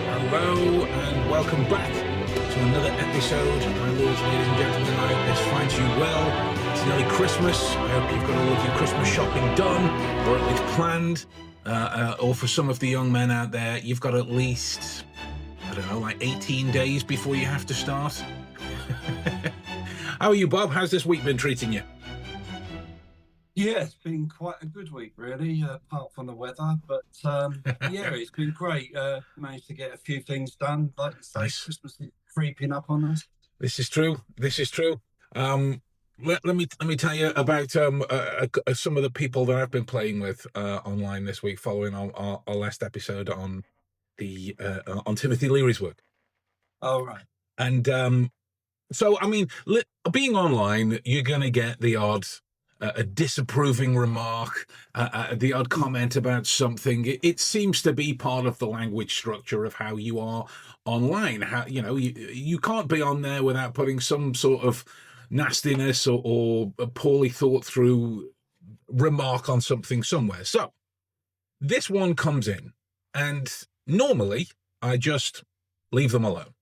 Hello and welcome back to another episode. My lords, ladies and gentlemen, I hope this finds you well. It's nearly Christmas. I hope you've got all of your Christmas shopping done, or at least planned. Or for some of the young men out there, you've got at least, I don't know, like 18 days before you have to start. How are you, Bob? How's this week been treating you? Yeah, it's been quite a good week, really, apart from the weather. But yeah, it's been great. Managed to get a few things done. Like you say, Nice. Christmas is creeping up on us. This is true. This is true. Let me tell you about some of the people that I've been playing with online this week, following our last episode on the on Timothy Leary's work. Oh, right. And so, I mean, being online, you're going to get the odd a disapproving remark, the odd comment about something. It seems to be part of the language structure of how you are online. How you can't be on there without putting some sort of nastiness or a poorly thought through remark on something somewhere. So this one comes in, and normally I just leave them alone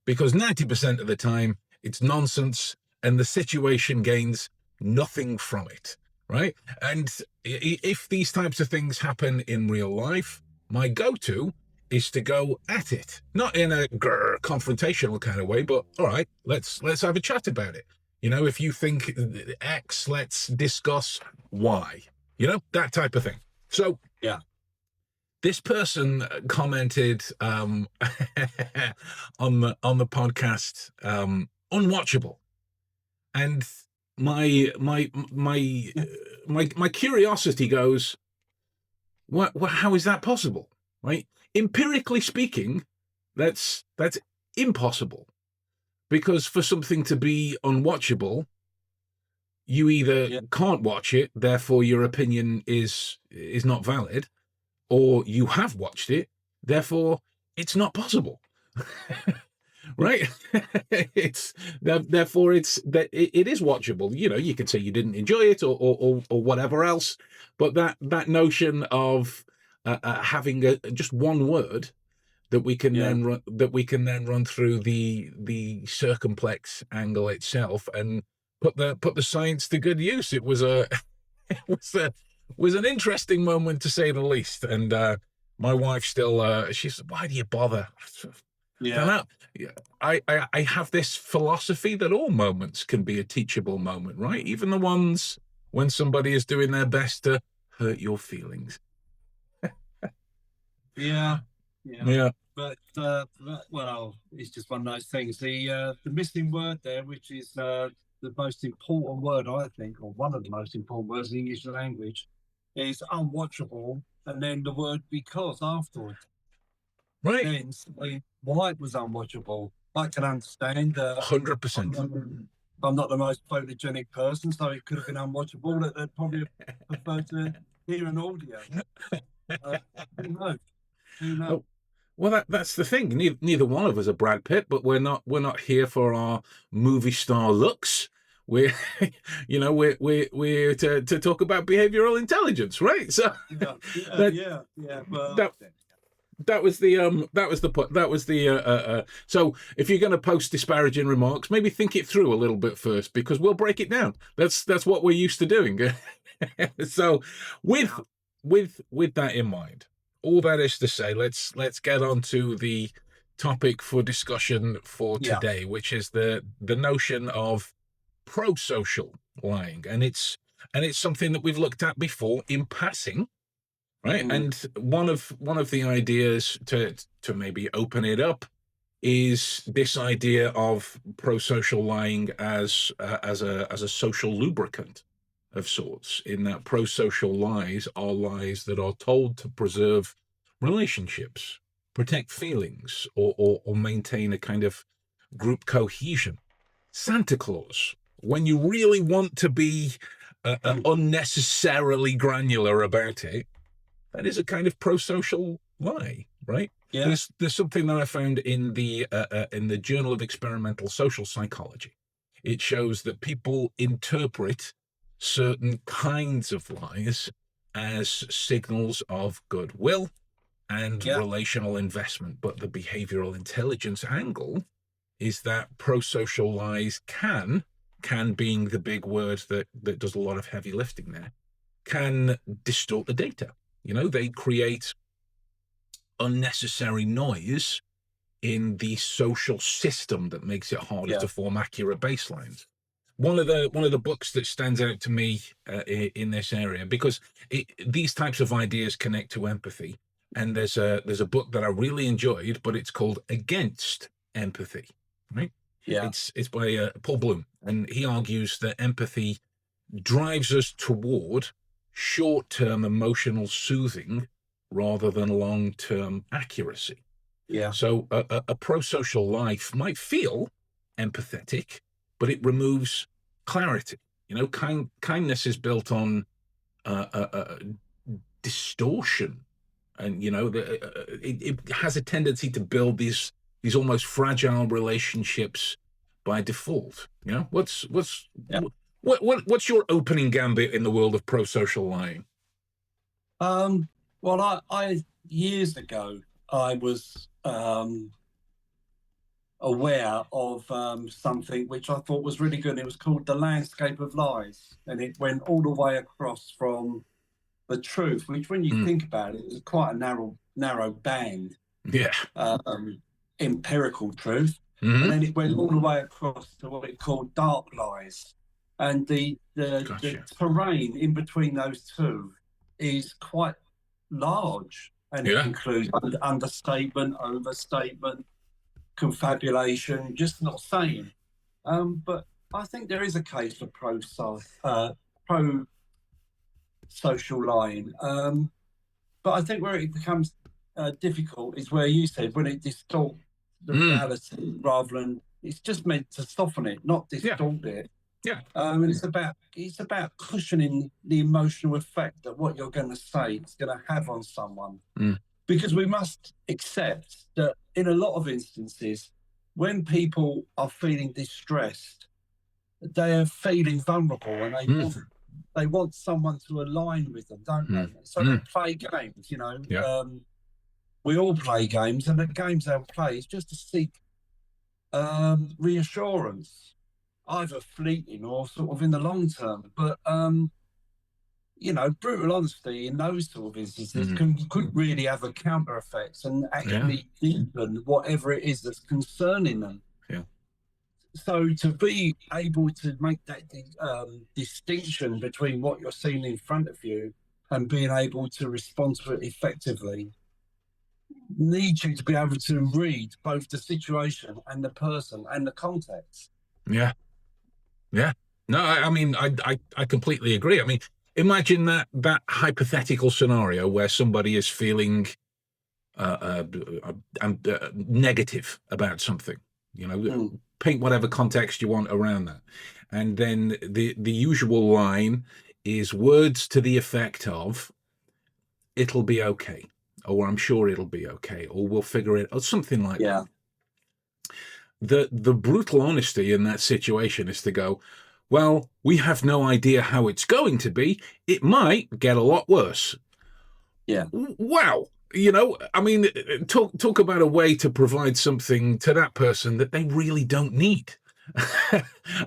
because 90% of the time it's nonsense and the situation gains nothing from it, right? And if these types of things happen in real life, my go-to is to go at it, not in a confrontational kind of way, but all right, let's have a chat about it. If you think X, let's discuss Y. That type of thing. So yeah, this person commented on the podcast, unwatchable, and my curiosity goes, what? How is that possible? Right? Empirically speaking, that's impossible, because for something to be unwatchable, you either can't watch it, therefore your opinion is not valid, or you have watched it, therefore it's not possible. Right? It is watchable. You could say you didn't enjoy it or whatever else, but that notion of having just one word that we can then run through the circumflex angle itself and put the science to good use. It was an interesting moment, to say the least. And my wife still she said, "Why do you bother?" Yeah. I have this philosophy that all moments can be a teachable moment, right? Even the ones when somebody is doing their best to hurt your feelings. Yeah. But well, it's just one of those things. The missing word there, which is the most important word, I think, or one of the most important words in the English language, is unwatchable, and then the word because afterwards. Right. Then why it was unwatchable, I can understand. 100%. I'm not the most photogenic person, so it could have been unwatchable. That they'd probably prefer to hear an audio. Who knows? Oh, well, that's the thing. Neither one of us are Brad Pitt, but we're not here for our movie star looks. We're we're to talk about behavioral intelligence, right? So That was the so if you're going to post disparaging remarks, maybe think it through a little bit first, because we'll break it down. That's what we're used to doing. So with that in mind, all that is to say, let's get on to the topic for discussion for today, which is the notion of pro-social lying, and it's something that we've looked at before in passing. Right. And one of the ideas to maybe open it up is this idea of pro-social lying as a social lubricant of sorts, in that pro-social lies are lies that are told to preserve relationships, protect feelings, or maintain a kind of group cohesion. Santa Claus, when you really want to be unnecessarily granular about it, that is a kind of pro-social lie, right? Yeah. There's something that I found in the Journal of Experimental Social Psychology. It shows that people interpret certain kinds of lies as signals of goodwill and Yeah. relational investment. But the behavioral intelligence angle is that pro-social lies can being the big word that does a lot of heavy lifting there, can distort the data. They create unnecessary noise in the social system that makes it harder Yeah. to form accurate baselines. One of the books that stands out to me in this area, because these types of ideas connect to empathy, and there's a book that I really enjoyed, but it's called Against Empathy, right? Yeah. It's by Paul Bloom, and he argues that empathy drives us toward short-term emotional soothing rather than long-term accuracy. Yeah. So a pro-social life might feel empathetic, but it removes clarity. Kindness is built on distortion, and it has a tendency to build these almost fragile relationships by default. Yeah. What's your opening gambit in the world of pro-social lying? Well, I years ago, I was aware of something which I thought was really good. It was called The Landscape of Lies, and it went all the way across from the truth, which, when you think about it, is quite a narrow band. Yeah. Empirical truth. Mm-hmm. And then it went all the way across to what it called dark lies. And the Gotcha. terrain in between those two is quite large, and it includes understatement, overstatement, confabulation, just not saying. But I think there is a case for pro-social lying. But I think where it becomes difficult is where you said, when it distorts the reality rather than, it's just meant to soften it, not distort it. Yeah. And it's about cushioning the emotional effect that what you're going to say is going to have on someone. Because we must accept that in a lot of instances, when people are feeling distressed, they are feeling vulnerable, and they want someone to align with them, don't they? So they play games, we all play games, and the games they'll play is just to seek reassurance, either fleeting or sort of in the long term. But brutal honesty in those sort of instances could really have a counter effect and actually deepen whatever it is that's concerning them. Yeah. So to be able to make that distinction between what you're seeing in front of you and being able to respond to it effectively needs you to be able to read both the situation and the person and the context. Yeah. Yeah. No, I mean, I completely agree. I mean, imagine that hypothetical scenario where somebody is feeling negative about something. Paint whatever context you want around that, and then the usual line is words to the effect of "it'll be okay," or "I'm sure it'll be okay," or "we'll figure it," or something like that. The brutal honesty in that situation is to go, well, we have no idea how it's going to be. It might get a lot worse. Yeah. Wow. I mean, talk about a way to provide something to that person that they really don't need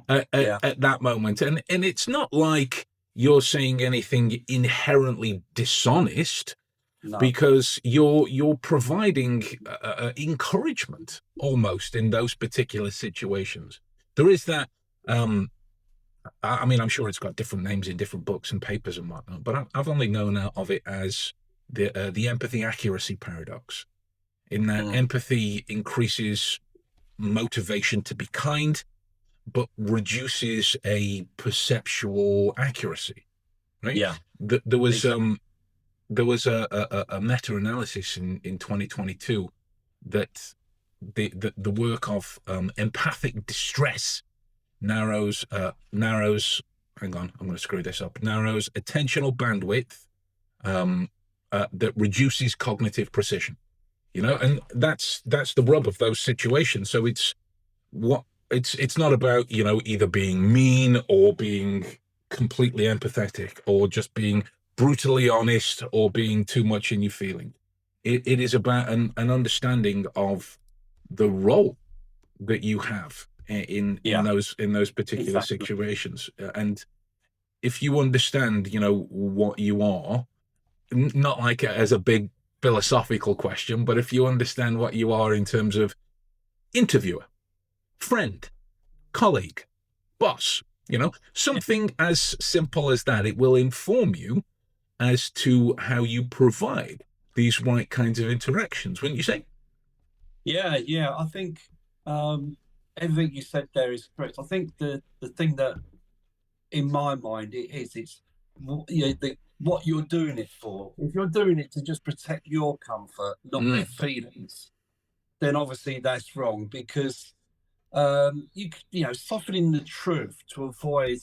at that moment. And it's not like you're saying anything inherently dishonest. No. Because you're providing encouragement almost in those particular situations. There is that. I mean, I'm sure it's got different names in different books and papers and whatnot, but I've only known of it as the empathy accuracy paradox. In that empathy increases motivation to be kind, but reduces a perceptual accuracy. Right? Yeah. There was a meta-analysis in 2022 that the work of empathic distress narrows hang on, I'm going to screw this up, narrows attentional bandwidth that reduces cognitive precision, and that's the rub of those situations. So it's not about either being mean or being completely empathetic or just being brutally honest or being too much in your feeling. It is about an understanding of the role that you have Yeah, in those particular exactly. situations. And if you understand, what you are, not like as a big philosophical question, but if you understand what you are in terms of interviewer, friend, colleague, boss, Yeah, something as simple as that, it will inform you as to how you provide these right kinds of interactions, wouldn't you say? yeah. I think um, everything you said there is correct. I think the thing that in my mind it's what you're doing it for. If you're doing it to just protect your comfort, not their Mm, feelings, then obviously that's wrong because softening the truth to avoid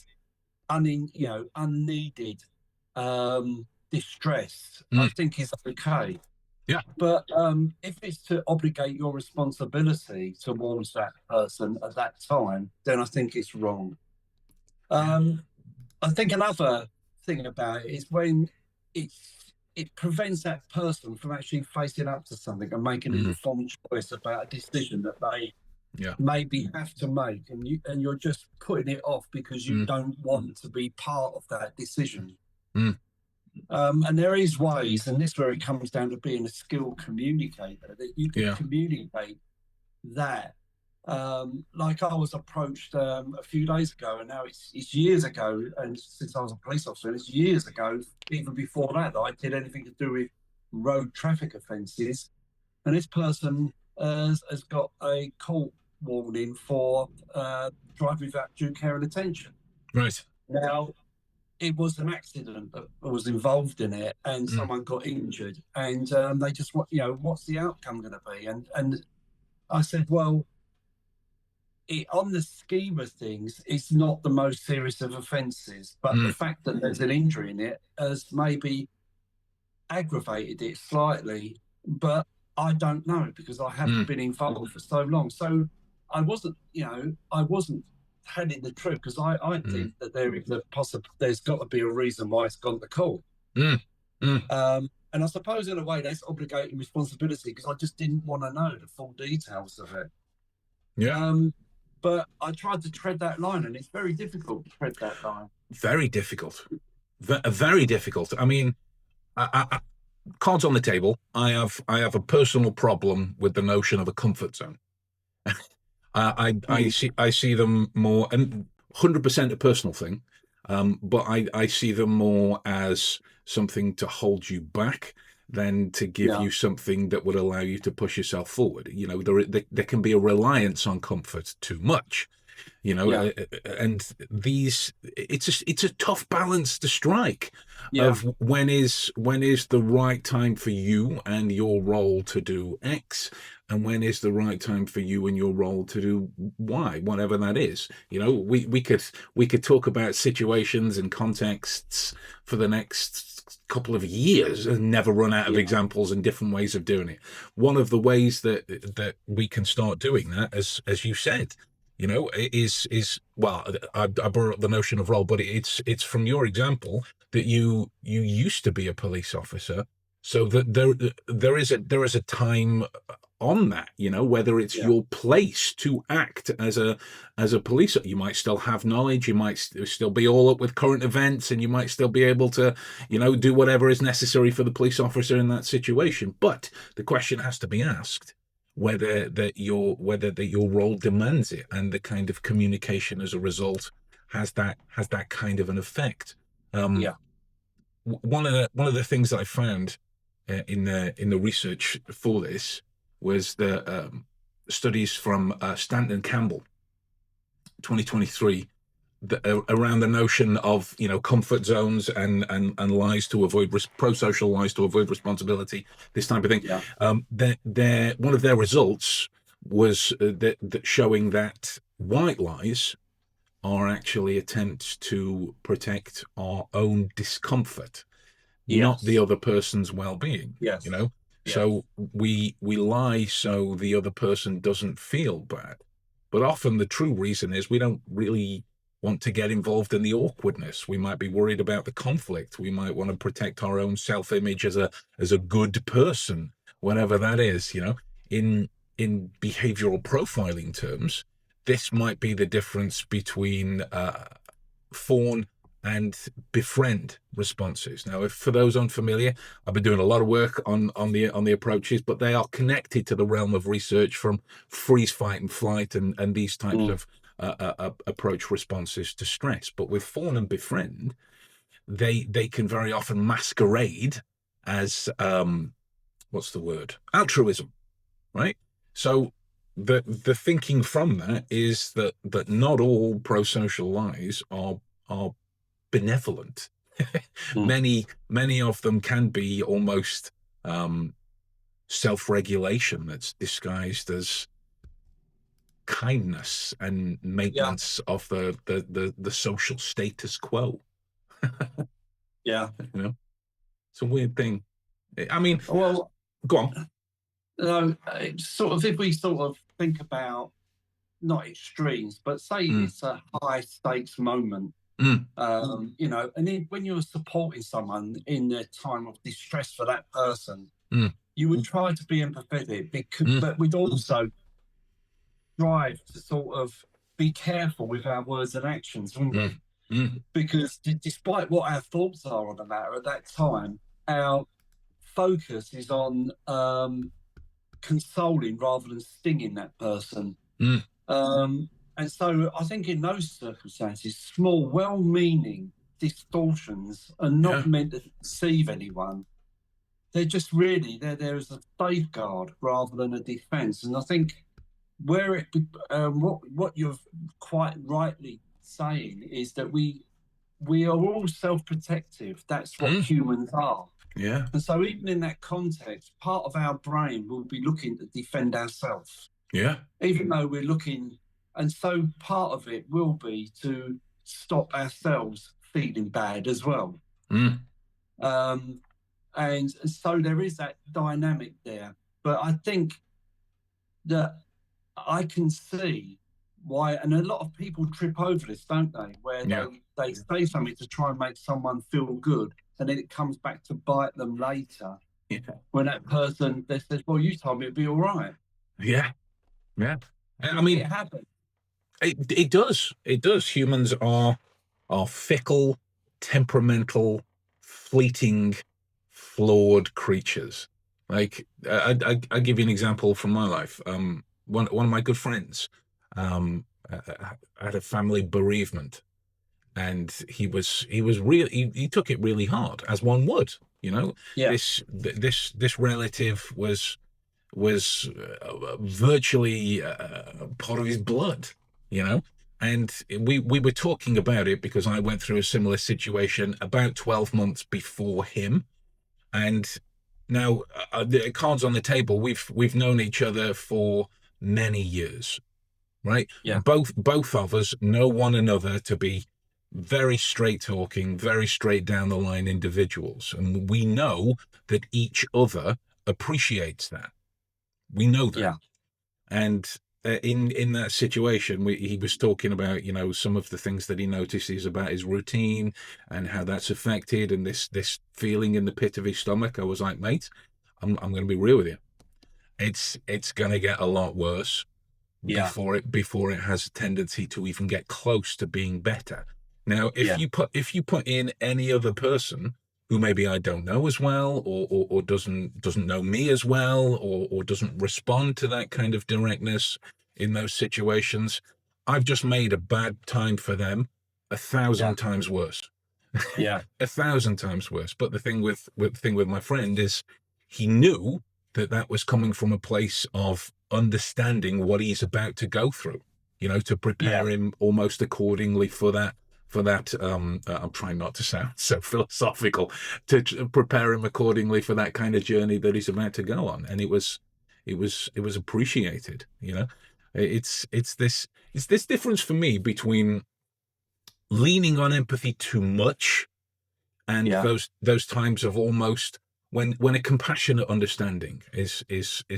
unneeded distress, I mm, think is okay. yeah, But if it's to obligate your responsibility towards that person at that time, then I think it's wrong. yeah, Um, I think another thing about it is when it prevents that person from actually facing up to something and making an mm, informed choice about a decision that they yeah, maybe have to make, and you're just putting it off because you mm, don't want to be part of that decision. mm, And there is ways, and this is where it comes down to being a skilled communicator, that you can yeah, communicate that. Like I was approached a few days ago, and now it's years ago, and since I was a police officer, it's years ago, even before that I did anything to do with road traffic offences. And this person has got a court warning for driving without due care and attention. right, Now, it was an accident that was involved in it, and mm, someone got injured, and they just want, what's the outcome going to be? And I said, well, on the scheme of things, it's not the most serious of offences, but the mm, fact that there's an injury in it has maybe aggravated it slightly. But I don't know because I haven't mm, been involved for so long. So I wasn't telling the truth because I mm, think that there is a possible, there's got to be a reason why it's gone to court. mm, mm, And I suppose in a way that's obligating responsibility because I just didn't want to know the full details of it. yeah, Um, but I tried to tread that line, and it's very difficult to tread that line. very difficult, very difficult. I mean, cards on the table. I have a personal problem with the notion of a comfort zone. I Mm, see them more, and 100% a personal thing, but I see them more as something to hold you back than to give yeah, you something that would allow you to push yourself forward. There can be a reliance on comfort too much, yeah, and it's a tough balance to strike yeah, of when is the right time for you and your role to do X, and when is the right time for you and your role to do Y, whatever that is. We could talk about situations and contexts for the next couple of years and never run out of yeah, examples and different ways of doing it. One of the ways that we can start doing that, as you said, is well, I brought up the notion of role, but it's from your example that you used to be a police officer, so that there is a time on that, whether it's yeah, your place to act as a police. You might still have knowledge, you might still be all up with current events, and you might still be able to, do whatever is necessary for the police officer in that situation. But the question has to be asked whether that your role demands it, and the kind of communication as a result has that kind of an effect. Um, yeah, one of the things that I found in the research for this was the studies from Stanton Campbell, 2023, around the notion of comfort zones and lies to avoid pro-social lies to avoid responsibility, this type of thing. yeah, One of their results was that showing that white lies are actually attempts to protect our own discomfort, not the yes, other person's well-being. yes, yes, So we lie so the other person doesn't feel bad, but often the true reason is we don't really want to get involved in the awkwardness. We might be worried about the conflict. We might want to protect our own self-image as a good person, whatever that is. In behavioral profiling terms, this might be the difference between fawn and befriend responses. Now, if for those unfamiliar, I've been doing a lot of work on the approaches, but they are connected to the realm of research from freeze, fight, and flight, and these types of approach responses to stress. But with fawn and befriend, they can very often masquerade as what's the word? Altruism, right? So the thinking from that is that not all pro-social lies are benevolent. Many of them can be almost self-regulation that's disguised as kindness and maintenance of the social status quo. It's a weird thing. I mean, well, go on. Sort of, if we sort of think about not extremes, but say it's a high stakes moment, and then when you're supporting someone in their time of distress for that person, you would try to be empathetic, but we'd also strive to sort of be careful with our words and actions, wouldn't we? Because despite what our thoughts are on the matter at that time, our focus is on consoling rather than stinging that person. And so I think in those circumstances, small, well-meaning distortions are not meant to deceive anyone. They're just really there as a safeguard rather than a defense. And I think where what you're quite rightly saying is that we are all self-protective. That's what humans are. Yeah. And so even in that context, part of our brain will be looking to defend ourselves. Yeah. Even though we're looking, and so part of it will be to stop ourselves feeling bad as well. And so there is that dynamic there. But I think that I can see why, and a lot of people trip over this, don't they? Where they say something to try and make someone feel good, and then it comes back to bite them later. When that person they says, "Well, you told me it'd be all right." Yeah. I mean, it happens. It does. It does. Humans are fickle, temperamental, fleeting, flawed creatures. Like I give you an example from my life. One of my good friends had a family bereavement, and he took it really hard, as one would. This relative was virtually part of his blood, and we were talking about it because I went through a similar situation about 12 months before him. And now the cards on the table, we've known each other for many years, right? Both of us know one another to be very straight talking, very straight down the line individuals, and we know that each other appreciates that. We know that. And in that situation, he was talking about some of the things that he notices about his routine and how that's affected, and this feeling in the pit of his stomach. I was like, mate, I'm going to be real with you. It's going to get a lot worse before it has a tendency to even get close to being better. Now, if you put in any other person who maybe I don't know as well, or doesn't know me as well, or doesn't respond to that kind of directness in those situations, I've just made a bad time for them 1,000 times worse. 1,000 times worse. But the thing with my friend is he knew that was coming from a place of understanding what he's about to go through, to prepare him almost accordingly for that. I'm trying not to sound so philosophical, to prepare him accordingly for that kind of journey that he's about to go on. And it was appreciated. It's this difference for me between leaning on empathy too much and those times of almost when a compassionate understanding is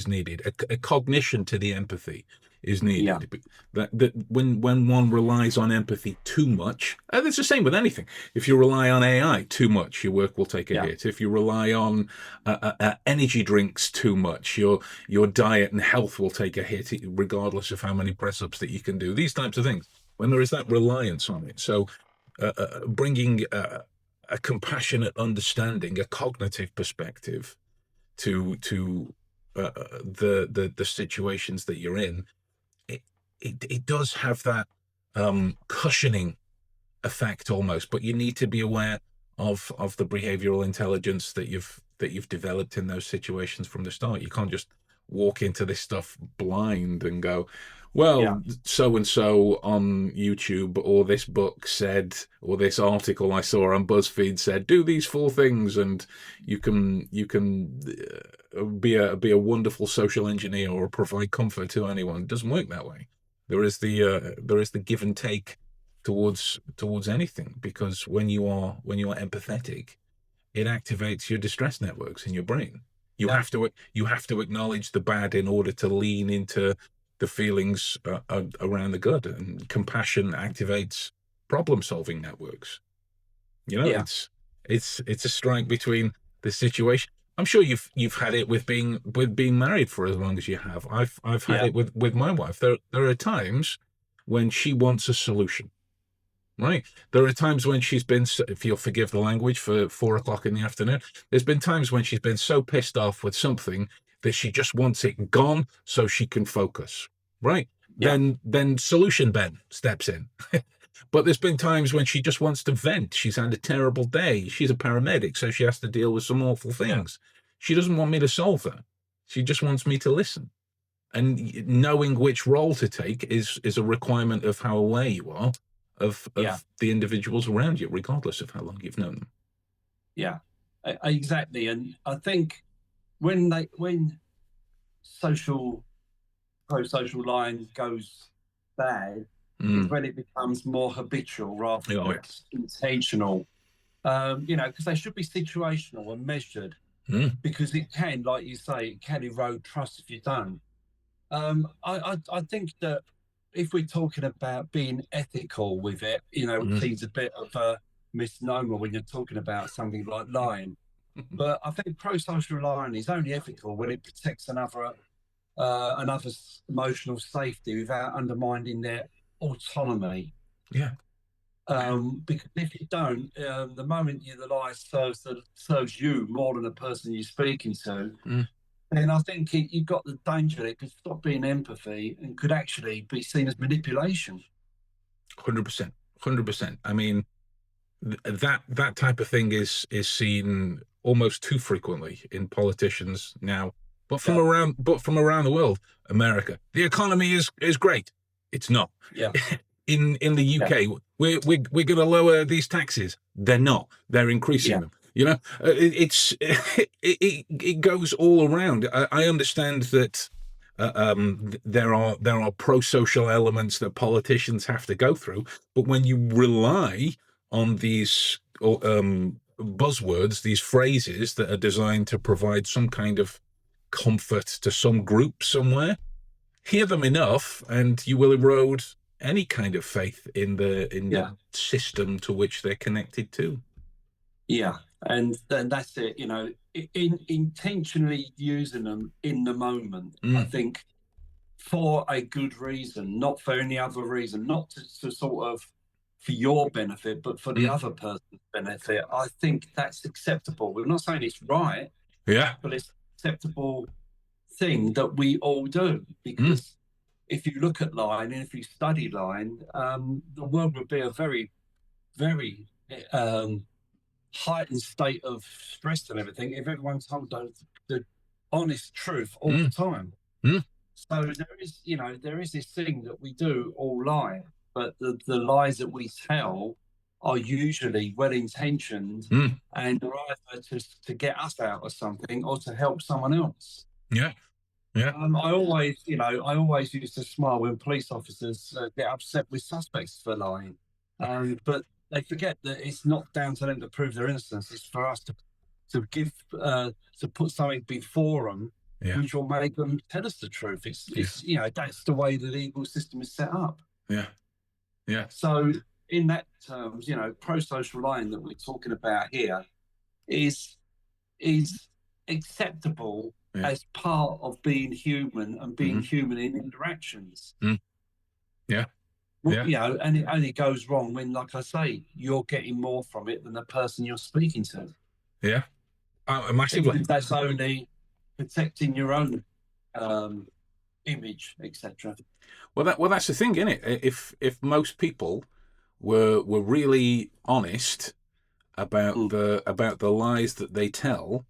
needed, a cognition to the empathy is Yeah. needed. That when one relies on empathy too much, and it's the same with anything. If you rely on AI too much, your work will take a Yeah. hit. If you rely on energy drinks too much, your diet and health will take a hit, regardless of how many press ups that you can do. These types of things. When there is that reliance on it, so bringing a compassionate understanding, a cognitive perspective to the situations that you're in, it does have that cushioning effect almost, but you need to be aware of the behavioral intelligence that you've developed in those situations from the start. You can't just walk into this stuff blind and go, Yeah. well, so and so on YouTube, or this book said, or this article I saw on BuzzFeed said, do these 4 things, and you can be a wonderful social engineer or provide comfort to anyone. It doesn't work that way. There is the give and take towards anything, because when you are empathetic, it activates your distress networks in your brain. Yeah. You have to acknowledge the bad in order to lean into the feelings around the good, and compassion activates problem solving networks. Yeah. It's a strike between the situation. I'm sure you've had it with being married for as long as you have. I've had Yeah. it with my wife. There are times when she wants a solution. Right. There are times when she's been, if you'll forgive the language, for 4 o'clock in the afternoon. There's been times when she's been so pissed off with something that she just wants it gone so she can focus. Right. Yeah. Then solution Ben steps in. But there's been times when she just wants to vent. She's had a terrible day. She's a paramedic, so she has to deal with some awful Yeah. things. She doesn't want me to solve that. She just wants me to listen. And knowing which role to take is a requirement of how aware you are Yeah. of the individuals around you, regardless of how long you've known them. Yeah. Exactly. And I think when social pro-social line goes bad is Mm. when it becomes more habitual rather Oh, than yeah. intentional. Because they should be situational and measured, Mm. because it can, like you say, it can erode trust if you don't. I think that if we're talking about being ethical with it, it Mm. seems a bit of a misnomer when you're talking about something like lying. But I think pro-social lying is only ethical when it protects another's emotional safety without undermining their autonomy. Yeah. Because if you don't, the moment the lie serves you more than the person you're speaking to, Mm. then I think you've got the danger that it could stop being empathy and could actually be seen as manipulation. 100%. 100%. I mean, that type of thing is seen almost too frequently in politicians now, Yeah, but from around the world. America, the economy is great. It's not. yeah, In the yeah, UK, we're going to lower these taxes. They're not. They're increasing yeah, them. It goes all around. I understand that there are pro-social elements that politicians have to go through, but when you rely on these buzzwords, these phrases that are designed to provide some kind of comfort to some group somewhere, hear them enough, and you will erode any kind of faith in yeah, the system to which they're connected to. yeah. And then that's it. In intentionally using them in the moment, I Mm. think for a good reason, not for any other reason, not to sort of for your benefit, but for the Mm. other person's benefit. I think that's acceptable. We're not saying it's right, Yeah. but it's acceptable thing that we all do. Mm. Because if you look at line and if you study line, the world would be a very, very heightened state of stress and everything if everyone told the honest truth all the Mm. time. Mm. So there is this thing that we do all lie, but the lies that we tell are usually well intentioned Mm. and are either to get us out of something or to help someone else. Yeah. Yeah. I always used to smile when police officers get upset with suspects for lying, but they forget that it's not down to them to prove their innocence. It's for us to give to put something before them Yeah. which will make them tell us the truth. Yeah. It's that's the way the legal system is set up. Yeah. Yeah. So in that terms, pro-social lying that we're talking about here is is acceptable Yeah. as part of being human and being Hmm. human in interactions. Mm. Yeah. Well, Yeah. and it only goes wrong when, like I say, you're getting more from it than the person you're speaking to, Yeah. Massively. even if that's only protecting your own um, image, etc. Well, that's the thing, isn't it? If most people were really honest Mm. about the lies that they tell,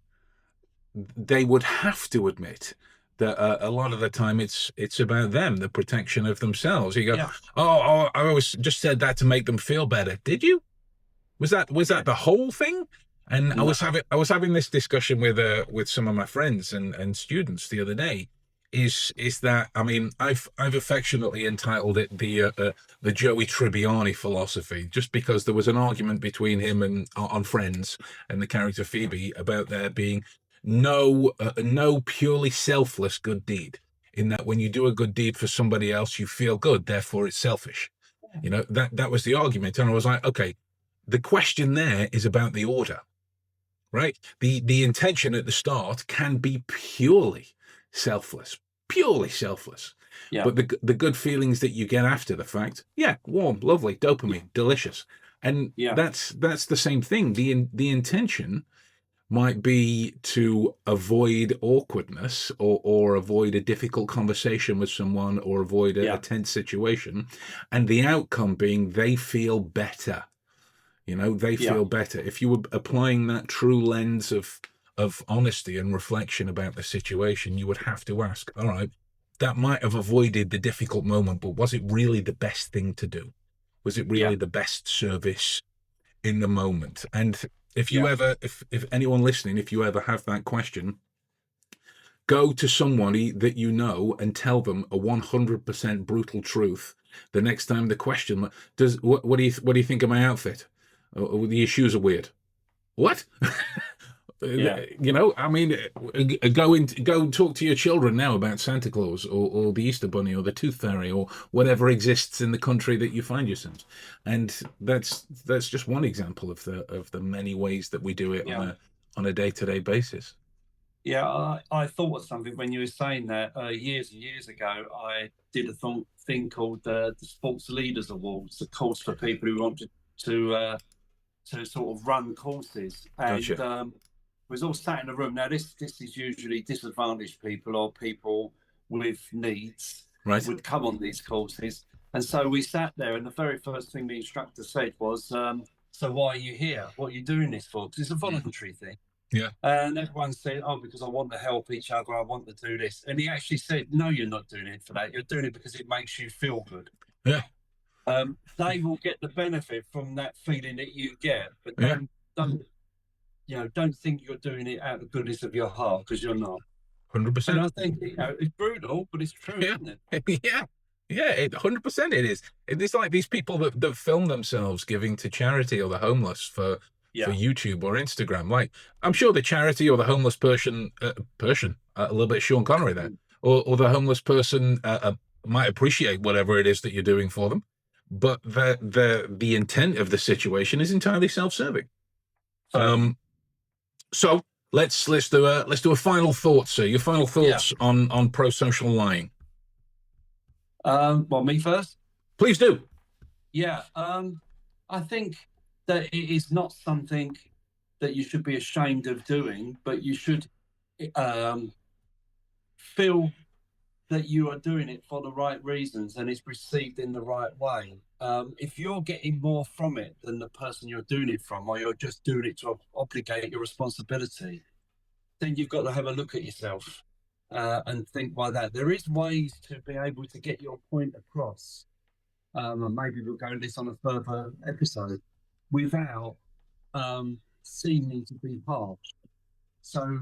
they would have to admit that a lot of the time it's about them, the protection of themselves. You go, Yeah, oh, I always just said that to make them feel better. Did you? Was yeah, that the whole thing? And no, I was having this discussion with some of my friends and students the other day. Is that, I mean, I've affectionately entitled it the Joey Tribbiani philosophy, just because there was an argument between him and on Friends and the character Phoebe about there being no purely selfless good deed. In that, when you do a good deed for somebody else, you feel good, therefore it's selfish. That was the argument, and I was like, okay, the question there is about the order, right? The intention at the start can be selfless, purely selfless. yeah, But the good feelings that you get after the fact, yeah, warm, lovely, dopamine, delicious. And yeah, that's the same thing. The intention might be to avoid awkwardness, or avoid a difficult conversation with someone, or avoid a yeah, tense situation, and the outcome being they feel better. They yeah, feel better. If you were applying that true lens of honesty and reflection about the situation, you would have to ask, all right, that might have avoided the difficult moment, but was it really the best thing to do? Was it yeah, really the best service in the moment? And yeah, if anyone listening, if you ever have that question, go to somebody that you know and tell them a 100% brutal truth. The next time the question, what do you think of my outfit? Oh, your shoes are weird. What? yeah, I mean, go and talk to your children now about Santa Claus, or the Easter Bunny, or the Tooth Fairy, or whatever exists in the country that you find yourselves. And that's just one example of the many ways that we do it yeah. on a day-to-day basis. Yeah, I thought of something when you were saying that years and years ago. I did a thing called the Sports Leaders Awards, a course for people who wanted to sort of run courses, and Gotcha. we was all sat in a room. Now this is usually disadvantaged people or people with needs Right. would come on these courses, and so we sat there, and the very first thing the instructor said was, "So why are you here? What are you doing this for?" Because it's a voluntary thing. Yeah. And everyone said, "Oh, because I want to help each other. I want to do this." And he actually said, "No, you're not doing it for that. You're doing it because it makes you feel good." Yeah. They will get the benefit from that feeling that you get, but Yeah. don't think you're doing it out of the goodness of your heart, because you're not. And 100%. I think it's brutal, but it's true, Yeah. isn't it? Yeah. Yeah, 100% it is. It's like these people that film themselves giving to charity or the homeless for Yeah, YouTube or Instagram. Like, I'm sure the charity or the homeless person, a little bit Sean Connery there, or the homeless person might appreciate whatever it is that you're doing for them, but the intent of the situation is entirely self-serving. certainly. Um, so let's do a final thought, sir. Your final Yeah. thoughts on pro-social lying, Well, me first. please do. Yeah. I think that it is not something that you should be ashamed of doing, but you should um, feel that you are doing it for the right reasons and it's received in the right way. If you're getting more from it than the person you're doing it from, or you're just doing it to obligate your responsibility, then you've got to have a look at yourself and think by that. There is ways to be able to get your point across, and maybe we'll go into this on a further episode, without seeming to be harsh. So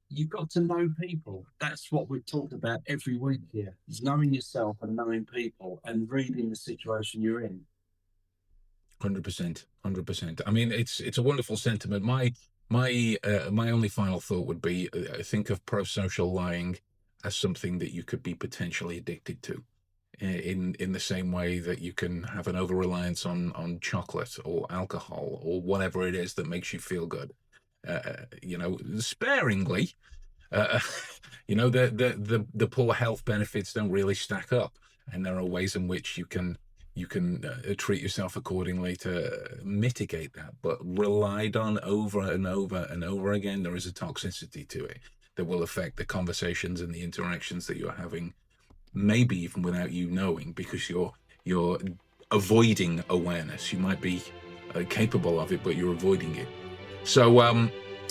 you've got to know people. That's what we've talked about every week here, is knowing yourself and knowing people and reading the situation you're in. 100%, 100%. I mean, it's a wonderful sentiment. My my only final thought would be, think of pro-social lying as something that you could be potentially addicted to, in the same way that you can have an over-reliance on chocolate or alcohol or whatever it is that makes you feel good. Sparingly. Uh, the poor health benefits don't really stack up, and there are ways in which you can treat yourself accordingly to mitigate that. But relied on over and over and over again, there is a toxicity to it that will affect the conversations and the interactions that you're having, maybe even without you knowing, because you're avoiding awareness. You might be capable of it, but you're avoiding it. So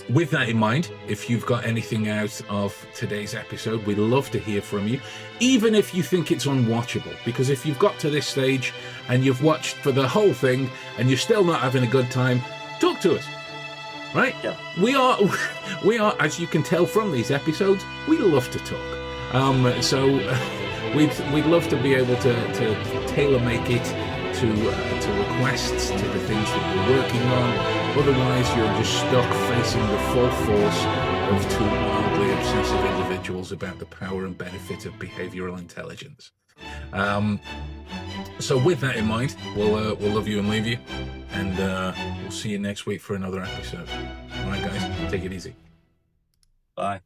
with that in mind, if you've got anything out of today's episode, we'd love to hear from you, even if you think it's unwatchable. Because if you've got to this stage and you've watched for the whole thing and you're still not having a good time, talk to us. Right? Yeah. We are, as you can tell from these episodes, we love to talk. So we'd love to be able to tailor make it to requests, to the things that you're working on. Otherwise, you're just stuck facing the full force of two wildly obsessive individuals about the power and benefit of behavioral intelligence. So with that in mind, we'll love you and leave you, and we'll see you next week for another episode. All right, guys, take it easy. Bye.